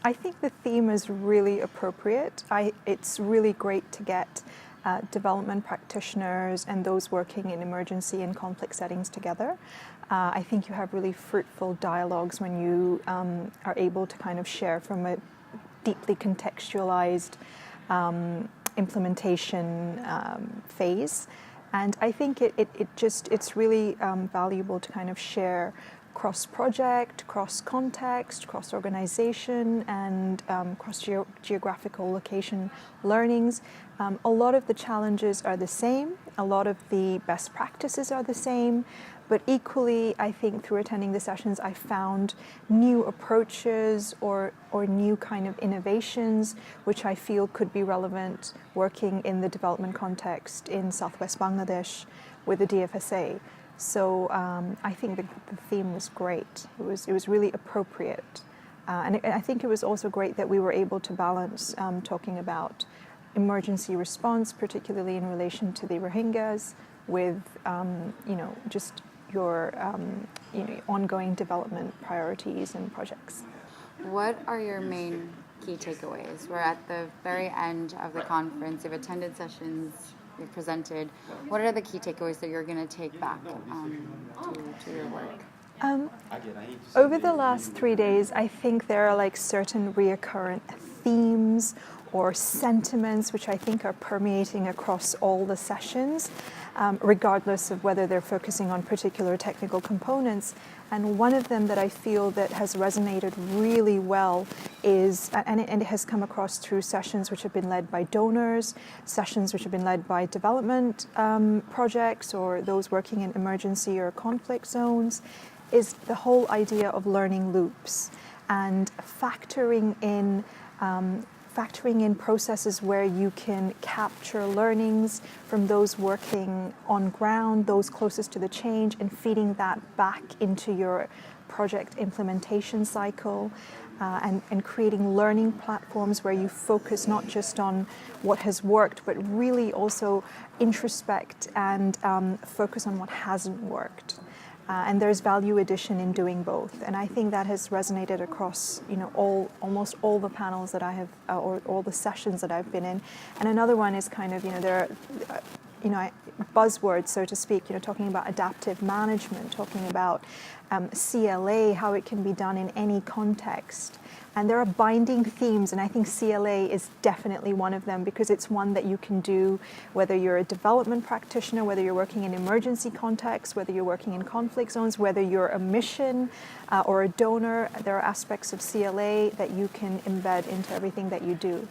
I think the theme is really appropriate. It's really great to get development practitioners and those working in emergency and conflict settings together. I think you have really fruitful dialogues when you are able to kind of share from a deeply contextualized implementation phase. And I think it's really valuable to kind of share cross-project, cross-context, cross-organization, and cross-geographical location learnings. A lot of the challenges are the same, a lot of the best practices are the same, but equally, I think through attending the sessions, I found new approaches or new kind of innovations, which I feel could be relevant working in the development context in Southwest Bangladesh with the DFSA. So I think the theme was great. It was really appropriate. And I think it was also great that we were able to balance talking about emergency response, particularly in relation to the Rohingyas, with just your ongoing development priorities and projects. What are your main key takeaways? We're at the very end of the conference. You've attended sessions, you've presented. What are the key takeaways that you're going to take back to your work? Over the last 3 days, I think there are like certain reoccurrent themes or sentiments which I think are permeating across all the sessions, regardless of whether they're focusing on particular technical components. And one of them that I feel that has resonated really well is, and it has come across through sessions which have been led by donors, sessions which have been led by development projects or those working in emergency or conflict zones, is the whole idea of learning loops and factoring in processes where you can capture learnings from those working on ground, those closest to the change, and feeding that back into your project implementation cycle, and creating learning platforms where you focus not just on what has worked, but really also introspect and focus on what hasn't worked. And there's value addition in doing both, and I think that has resonated across, almost all the panels that I have, or all the sessions that I've been in. And another one is kind of, there are, buzzwords, so to speak, talking about adaptive management, talking about CLA, how it can be done in any context. And there are binding themes, and I think CLA is definitely one of them, because it's one that you can do whether you're a development practitioner, whether you're working in emergency contexts, whether you're working in conflict zones, whether you're a mission or a donor. There are aspects of CLA that you can embed into everything that you do.